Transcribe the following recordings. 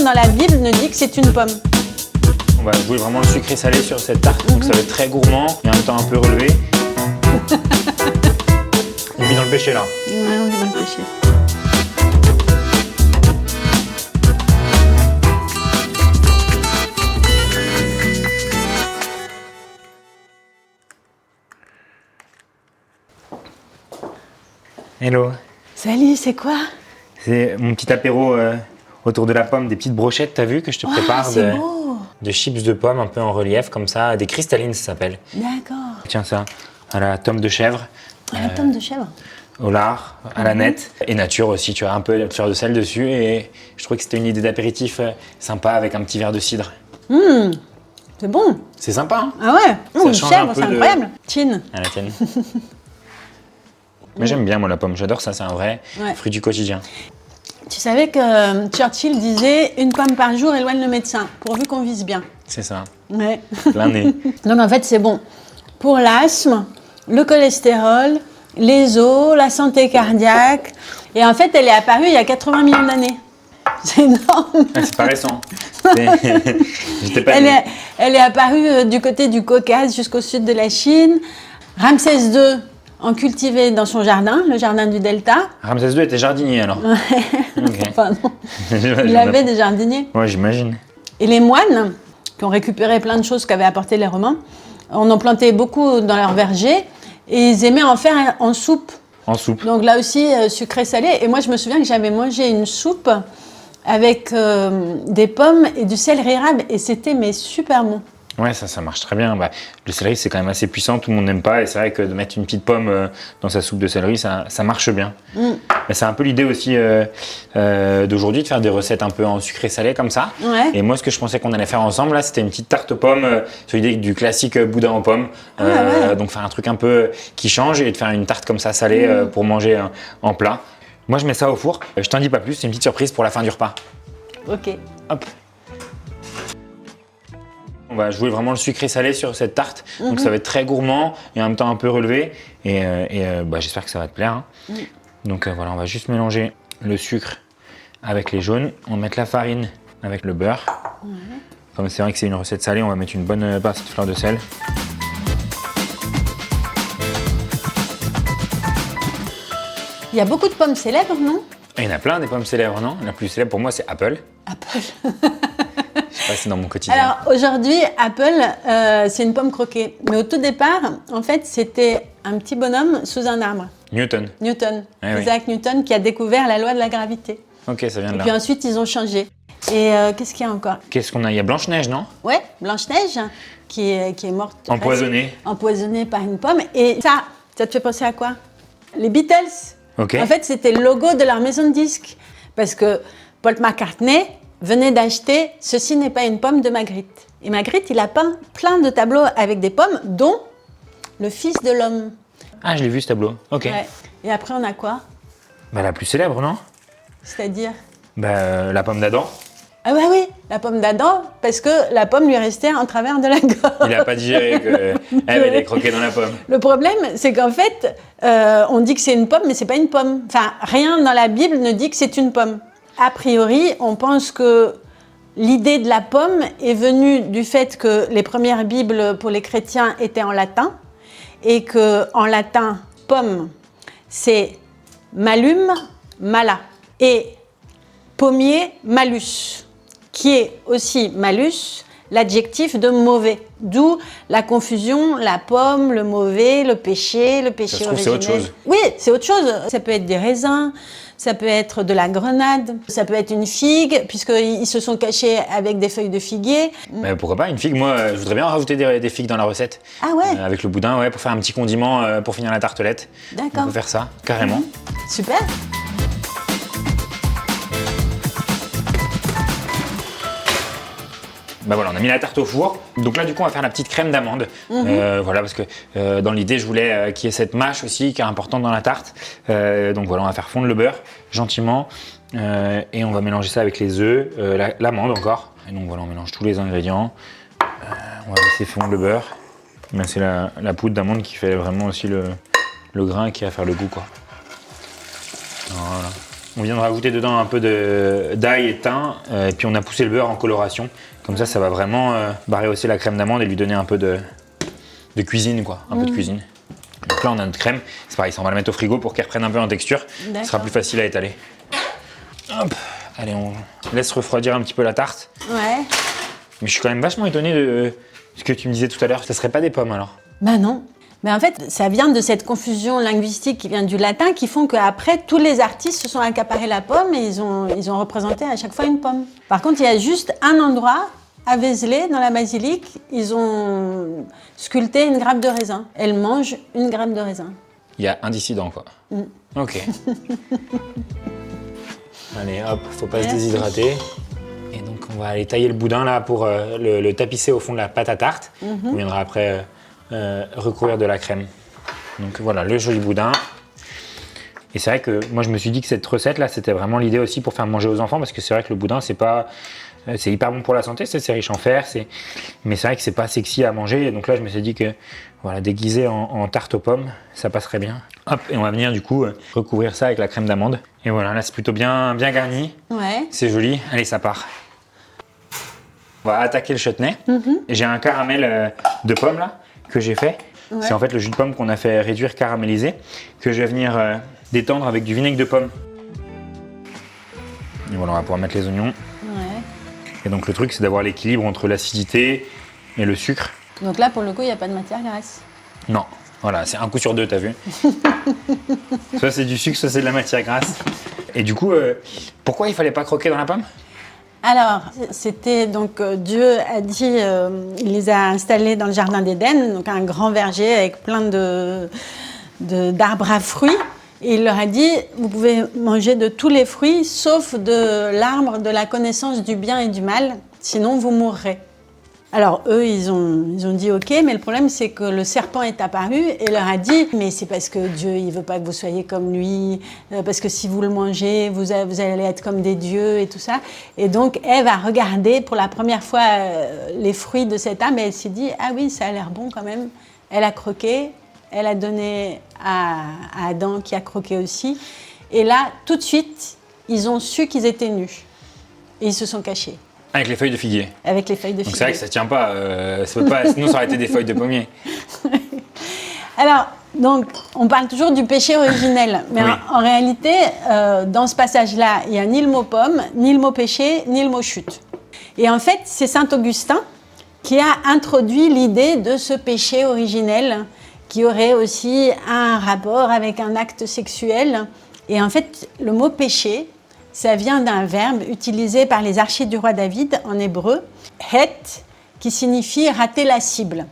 dans la Bible ne dit que c'est une pomme. On va jouer vraiment le sucré salé sur cette tarte, donc ça va être très gourmand et en même temps un peu relevé. On vit dans le péché là. Ouais, on vit dans le péché. Hello. Salut, c'est quoi? C'est mon petit apéro autour de la pomme, des petites brochettes, t'as vu, que je te prépare c'est beau. de chips de pommes un peu en relief comme ça, des cristallines ça s'appelle. D'accord. Tiens ça, à la tome de chèvre. À la pomme de chèvre. Au lard, à la nette et nature aussi, tu as un peu de fleur de sel dessus et je trouvais que c'était une idée d'apéritif sympa avec un petit verre de cidre. C'est bon. C'est sympa hein? Ah ouais, une change chèvre, un peu c'est de- incroyable. Chin. À la tienne. Mais j'aime bien moi la pomme, j'adore ça, c'est un vrai fruit du quotidien. Tu savais que Churchill disait une pomme par jour éloigne le médecin, pourvu qu'on vise bien. C'est ça, Ouais. plein nez. Donc en fait, c'est bon pour l'asthme, le cholestérol, les os, la santé cardiaque. Et en fait, elle est apparue il y a 80 millions d'années. C'est énorme. Ah, c'est pas récent. J'étais pas Elle né. est apparue du côté du Caucase jusqu'au sud de la Chine. Ramsès II en cultivait dans son jardin, le jardin du Delta. Ramsès II était jardinier alors. Ok. Enfin non, il avait des jardiniers. Ouais, j'imagine. Et les moines, qui ont récupéré plein de choses qu'avaient apporté les Romains, en ont planté beaucoup dans leurs vergers et ils aimaient en faire en soupe. En soupe. Donc là aussi, sucré-salé. Et moi, je me souviens que j'avais mangé une soupe avec des pommes et du céleri érable et c'était mais super bon. Ouais, ça marche très bien. Bah, le céleri, c'est quand même assez puissant, tout le monde n'aime pas. Et c'est vrai que de mettre une petite pomme dans sa soupe de céleri, ça marche bien. Mais c'est un peu l'idée aussi d'aujourd'hui, de faire des recettes un peu en sucré-salé comme ça. Ouais. Et moi, ce que je pensais qu'on allait faire ensemble, là, c'était une petite tarte aux pommes, sur l'idée du classique boudin aux pommes. Ouais. Donc faire un truc un peu qui change et de faire une tarte comme ça salée pour manger en plat. Moi, je mets ça au four. Je t'en dis pas plus, c'est une petite surprise pour la fin du repas. Ok. Hop. On va jouer vraiment le sucré salé sur cette tarte, donc ça va être très gourmand et en même temps un peu relevé et j'espère que ça va te plaire. Hein. Donc voilà, on va juste mélanger le sucre avec les jaunes, on va mettre la farine avec le beurre. Comme c'est vrai que c'est une recette salée, on va mettre une bonne pincée de fleur de sel. Il y a beaucoup de pommes célèbres, non? Et il y en a plein des pommes célèbres, non? La plus célèbre pour moi c'est Apple. Apple. Je sais pas, c'est dans mon quotidien. Alors aujourd'hui, Apple, c'est une pomme croquée. Mais au tout départ, en fait, c'était un petit bonhomme sous un arbre. Newton. Newton. Eh Isaac Newton qui a découvert la loi de la gravité. Ok, ça vient de Et là. puis ensuite, ils ont changé. Et qu'est-ce qu'il y a encore? Qu'est-ce qu'on a? Il y a Blanche-Neige, non? Ouais, Blanche-Neige qui est morte. Empoisonnée. Empoisonnée par une pomme. Et ça te fait penser à quoi? Les Beatles. Ok. En fait, c'était le logo de leur maison de disques. Parce que Paul McCartney venait d'acheter « Ceci n'est pas une pomme » de Magritte. Et Magritte, il a peint plein de tableaux avec des pommes, dont le Fils de l'homme. Ah, je l'ai vu ce tableau. Ok. Ouais. Et après, on a quoi? Bah la plus célèbre, non? C'est-à-dire? Bah la pomme d'Adam. Ah bah oui, la pomme d'Adam, parce que la pomme lui restait en travers de la gorge. Il n'a pas digéré qu'elle avait des croquets dans la pomme. Le problème, c'est qu'en fait, on dit que c'est une pomme, mais c'est pas une pomme. Enfin, rien dans la Bible ne dit que c'est une pomme. A priori, on pense que l'idée de la pomme est venue du fait que les premières Bibles pour les chrétiens étaient en latin et que en latin, pomme, c'est malum, mala et pommier, malus, qui est aussi malus, l'adjectif de mauvais. D'où la confusion, la pomme, le mauvais, le péché Ça se trouve, c'est autre originel. chose. Oui, c'est autre chose. Ça peut être des raisins, ça peut être de la grenade, ça peut être une figue, puisqu'ils se sont cachés avec des feuilles de figuier. Mais pourquoi pas une figue? Moi, je voudrais bien rajouter des figues dans la recette. Ah ouais, Avec le boudin, ouais, pour faire un petit condiment pour finir la tartelette. On d'accord. peut faire ça, carrément. Super. Bah voilà, on a mis la tarte au four. Donc là, du coup, on va faire la petite crème d'amande. Voilà, parce que dans l'idée, je voulais qu'il y ait cette mâche aussi qui est importante dans la tarte. Donc voilà, on va faire fondre le beurre gentiment. Et on va mélanger ça avec les œufs, l'amande encore. Et donc voilà, on mélange tous les ingrédients. On va laisser fondre le beurre. Ben, c'est la poudre d'amande qui fait vraiment aussi le grain et qui va faire le goût, quoi. Voilà. On vient de rajouter dedans un peu d'ail et thym, et puis on a poussé le beurre en coloration. Comme ça va vraiment rehausser la crème d'amande et lui donner un peu de cuisine, quoi. Un peu de cuisine. Donc là, on a notre crème. C'est pareil, ça, on va la mettre au frigo pour qu'elle reprenne un peu en texture. Ce sera plus facile à étaler. Hop. Allez, on laisse refroidir un petit peu la tarte. Ouais. Mais je suis quand même vachement étonné de ce que tu me disais tout à l'heure. Ça serait pas des pommes alors? Bah non. Mais en fait, ça vient de cette confusion linguistique qui vient du latin, qui font qu'après, tous les artistes se sont accaparés la pomme et ils ont représenté à chaque fois une pomme. Par contre, il y a juste un endroit, à Vézelay, dans la basilique, ils ont sculpté une grappe de raisin. Elle mange une grappe de raisin. Il y a un dissident, quoi. Ok. Allez, hop, faut pas se déshydrater. Et donc, on va aller tailler le boudin là pour le tapisser au fond de la pâte à tarte. On viendra après recouvrir de la crème. Donc voilà, le joli boudin. Et c'est vrai que moi, je me suis dit que cette recette là, c'était vraiment l'idée aussi pour faire manger aux enfants, parce que c'est vrai que le boudin, c'est hyper bon pour la santé, c'est riche en fer, mais c'est vrai que c'est pas sexy à manger. Et donc là, je me suis dit que voilà, déguisé en tarte aux pommes, ça passerait bien. Hop, et on va venir du coup recouvrir ça avec la crème d'amande. Et voilà, là c'est plutôt bien garni. Ouais. C'est joli. Allez, ça part. On va attaquer le chutney. J'ai un caramel de pommes là que j'ai fait. Ouais. C'est en fait le jus de pomme qu'on a fait réduire, caraméliser, que je vais venir détendre avec du vinaigre de pomme. Et voilà, on va pouvoir mettre les oignons. Ouais. Et donc le truc, c'est d'avoir l'équilibre entre l'acidité et le sucre. Donc là, pour le coup, il n'y a pas de matière grasse. Non, voilà, c'est un coup sur deux, t'as vu. Soit c'est du sucre, soit c'est de la matière grasse. Et du coup, pourquoi il fallait pas croquer dans la pomme? Alors, c'était donc Dieu a dit, il les a installés dans le jardin d'Éden, donc un grand verger avec plein d'arbres à fruits. Et il leur a dit, vous pouvez manger de tous les fruits, sauf de l'arbre de la connaissance du bien et du mal, sinon vous mourrez. Alors eux, ils ont dit ok, mais le problème c'est que le serpent est apparu et leur a dit, mais c'est parce que Dieu, il veut pas que vous soyez comme lui, parce que si vous le mangez, vous allez être comme des dieux et tout ça. Et donc Ève a regardé pour la première fois les fruits de cet arbre et elle s'est dit, ah oui, ça a l'air bon quand même. Elle a croqué, elle a donné à Adam qui a croqué aussi. Et là, tout de suite, ils ont su qu'ils étaient nus. Et ils se sont cachés. Avec les feuilles de figuier. Avec les feuilles de figuier. Donc c'est vrai que ça tient pas, sinon ça aurait été des feuilles de pommier. Alors, donc, on parle toujours du péché originel, mais oui. en réalité, dans ce passage-là, il n'y a ni le mot pomme, ni le mot péché, ni le mot chute. Et en fait, c'est saint Augustin qui a introduit l'idée de ce péché originel qui aurait aussi un rapport avec un acte sexuel. Et en fait, le mot péché, ça vient d'un verbe utilisé par les archers du roi David en hébreu, het, qui signifie rater la cible.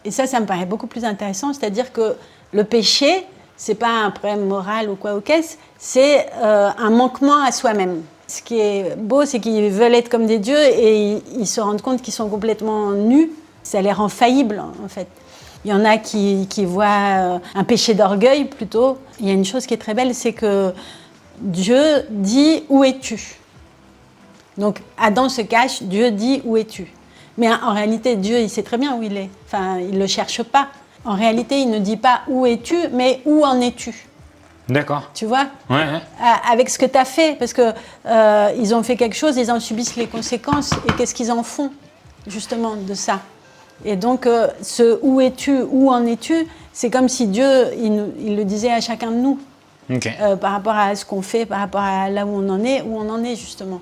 Et ça me paraît beaucoup plus intéressant, c'est-à-dire que le péché, c'est pas un problème moral ou quoi ou qu'est-ce, c'est un manquement à soi-même. Ce qui est beau, c'est qu'ils veulent être comme des dieux et ils se rendent compte qu'ils sont complètement nus. Ça les rend faillibles, en fait. Il y en a qui voient un péché d'orgueil plutôt. Il y a une chose qui est très belle, c'est que Dieu dit « Où es-tu » Donc Adam se cache, Dieu dit « Où es-tu » Mais en réalité, Dieu, il sait très bien où il est. Enfin, il ne le cherche pas. En réalité, il ne dit pas « Où es-tu » mais « Où en es-tu » D'accord. Tu vois? Ouais. Avec ce que tu as fait. Parce qu'ils ont fait quelque chose, ils en subissent les conséquences. Et qu'est-ce qu'ils en font, justement, de ça? Et donc, ce « Où es-tu » Où en es-tu? C'est comme si Dieu, il le disait à chacun de nous. Okay. Par rapport à ce qu'on fait, par rapport à là où on en est justement.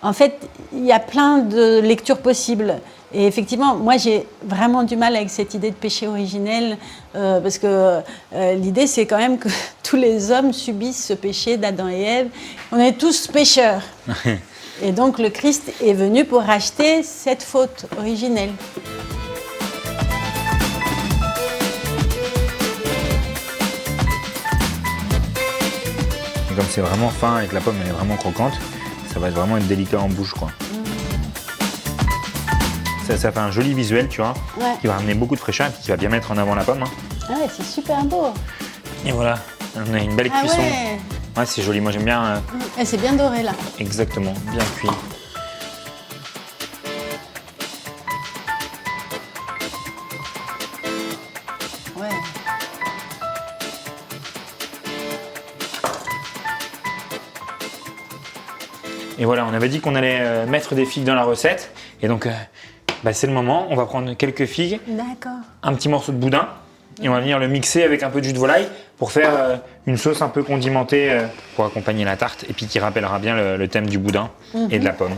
En fait, il y a plein de lectures possibles. Et effectivement, moi, j'ai vraiment du mal avec cette idée de péché originel, parce que l'idée, c'est quand même que tous les hommes subissent ce péché d'Adam et Ève. On est tous pécheurs. Et donc, le Christ est venu pour racheter cette faute originelle. Et comme c'est vraiment fin et que la pomme elle est vraiment croquante, ça va vraiment être délicat en bouche, quoi. Ça fait un joli visuel, tu vois, qui va ramener beaucoup de fraîcheur et qui va bien mettre en avant la pomme. Ah ouais, c'est super beau. Et voilà, on a une belle cuisson. Ouais, c'est joli, moi j'aime bien. Et c'est bien doré là. Exactement, bien cuit. Ouais. Et voilà, on avait dit qu'on allait mettre des figues dans la recette. Et donc, c'est le moment. On va prendre quelques figues, D'accord. un petit morceau de boudin. Et on va venir le mixer avec un peu de jus de volaille pour faire une sauce un peu condimentée pour accompagner la tarte. Et puis qui rappellera bien le thème du boudin et de la pomme.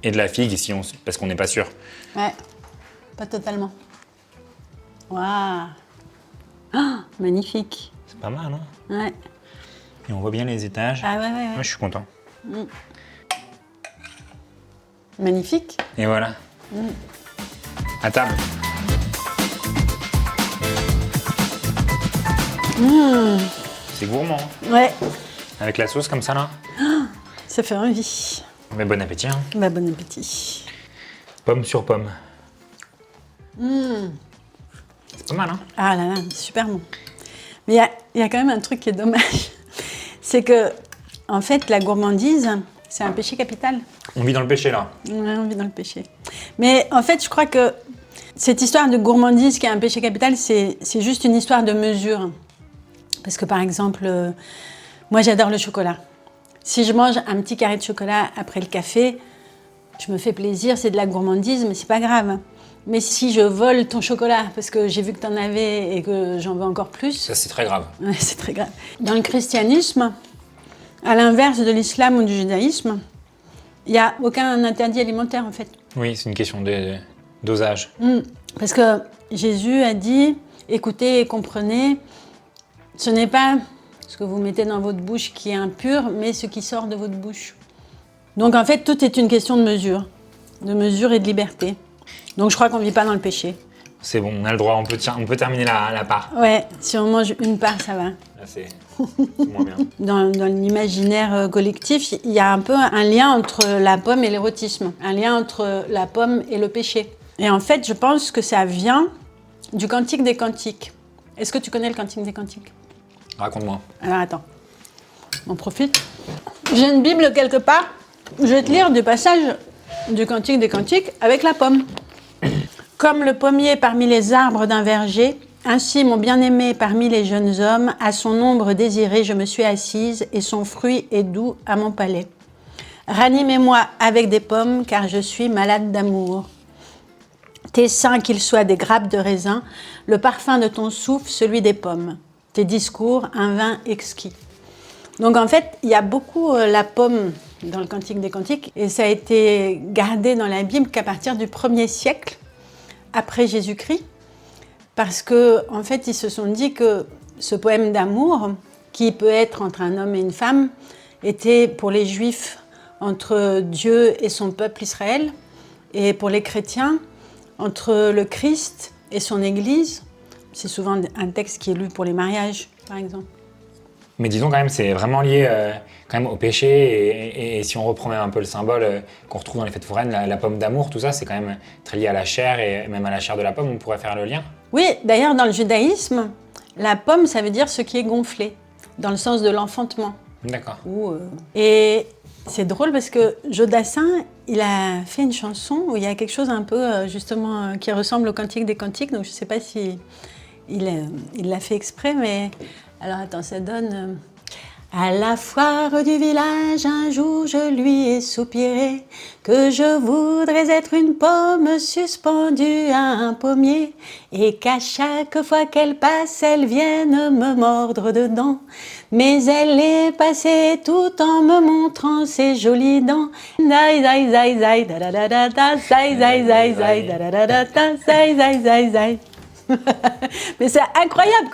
Et de la figue, parce qu'on n'est pas sûr. Ouais, pas totalement. Waouh. Oh, magnifique. C'est pas mal, hein? Ouais. Et on voit bien les étages. Ah ouais. Moi, je suis content. Magnifique. Et voilà. À table. C'est gourmand. Hein. Ouais. Avec la sauce comme ça, là. Ça fait envie. Mais bon appétit. Hein. Bon appétit. Pomme sur pomme. C'est pas mal, hein? Ah là là, super bon. Mais il y a quand même un truc qui est dommage. C'est que, en fait, la gourmandise, c'est un péché capital. On vit dans le péché, là. Ouais, on vit dans le péché. Mais en fait, je crois que cette histoire de gourmandise qui est un péché capital, c'est juste une histoire de mesure. Parce que, par exemple, moi, j'adore le chocolat. Si je mange un petit carré de chocolat après le café, je me fais plaisir, c'est de la gourmandise, mais c'est pas grave. Mais si je vole ton chocolat parce que j'ai vu que tu en avais et que j'en veux encore plus... Ça, c'est très grave. Ouais, c'est très grave. Dans le christianisme, à l'inverse de l'islam ou du judaïsme, il n'y a aucun interdit alimentaire, en fait. Oui, c'est une question de dosage. Parce que Jésus a dit, écoutez et comprenez, ce n'est pas ce que vous mettez dans votre bouche qui est impur, mais ce qui sort de votre bouche. Donc en fait, tout est une question de mesure et de liberté. Donc je crois qu'on ne vit pas dans le péché. C'est bon, on a le droit, on peut terminer la part. Ouais, si on mange une part, ça va. Là, c'est moins bien. Dans l'imaginaire collectif, il y a un peu un lien entre la pomme et l'érotisme, un lien entre la pomme et le péché. Et en fait, je pense que ça vient du Cantique des Cantiques. Est-ce que tu connais le Cantique des Cantiques ? Raconte-moi. Alors attends, on profite. J'ai une Bible quelque part. Je vais te lire des passages du Cantique des Cantiques avec la pomme. Comme le pommier parmi les arbres d'un verger, ainsi mon bien-aimé parmi les jeunes hommes, à son ombre désirée je me suis assise, et son fruit est doux à mon palais. Ranimez-moi avec des pommes, car je suis malade d'amour. Tes seins, qu'ils soient des grappes de raisin, le parfum de ton souffle, celui des pommes. Tes discours, un vin exquis. Donc en fait, il y a beaucoup la pomme dans le Cantique des Cantiques, et ça a été gardé dans la Bible qu'à partir du 1er siècle, après Jésus-Christ, parce que en fait, ils se sont dit que ce poème d'amour, qui peut être entre un homme et une femme, était pour les Juifs entre Dieu et son peuple Israël, et pour les chrétiens, entre le Christ et son Église. C'est souvent un texte qui est lu pour les mariages, par exemple. Mais disons quand même, c'est vraiment lié quand même au péché, et si on reprend même un peu le symbole qu'on retrouve dans les fêtes foraines, la pomme d'amour, tout ça, c'est quand même très lié à la chair, et même à la chair de la pomme, on pourrait faire le lien. Oui, d'ailleurs, dans le judaïsme, la pomme, ça veut dire ce qui est gonflé, dans le sens de l'enfantement. D'accord. Et c'est drôle parce que Jodassin, il a fait une chanson où il y a quelque chose un peu, justement, qui ressemble au Cantique des Cantiques, donc je ne sais pas si il l'a fait exprès, mais... Alors attends, ça donne... À la foire du village, un jour je lui ai soupiré que je voudrais être une pomme suspendue à un pommier et qu'à chaque fois qu'elle passe, elle vienne me mordre dedans. Mais elle est passée tout en me montrant ses jolies dents. Zai zai zai zai da da da da da zai zai zai zai da da da da da zai zai zai zai. Mais c'est incroyable,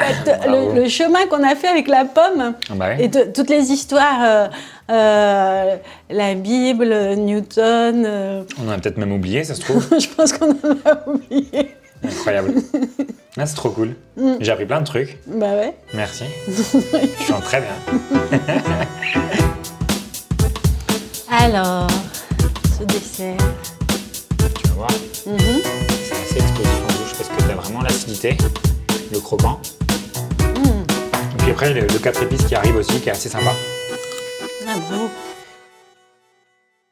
le chemin qu'on a fait avec la pomme et toutes les histoires, la Bible, Newton. On en a peut-être même oublié, ça se trouve. Je pense qu'on en a oublié. Incroyable. Ah, c'est trop cool. J'ai appris plein de trucs. Bah ouais. Merci. Je sens très bien. Alors, ce dessert. Tu vas voir. C'est assez explosif en bouche parce que tu as vraiment l'acidité, le croquant. Et puis après, le 4 épices qui arrive aussi, qui est assez sympa. Ah, bravo.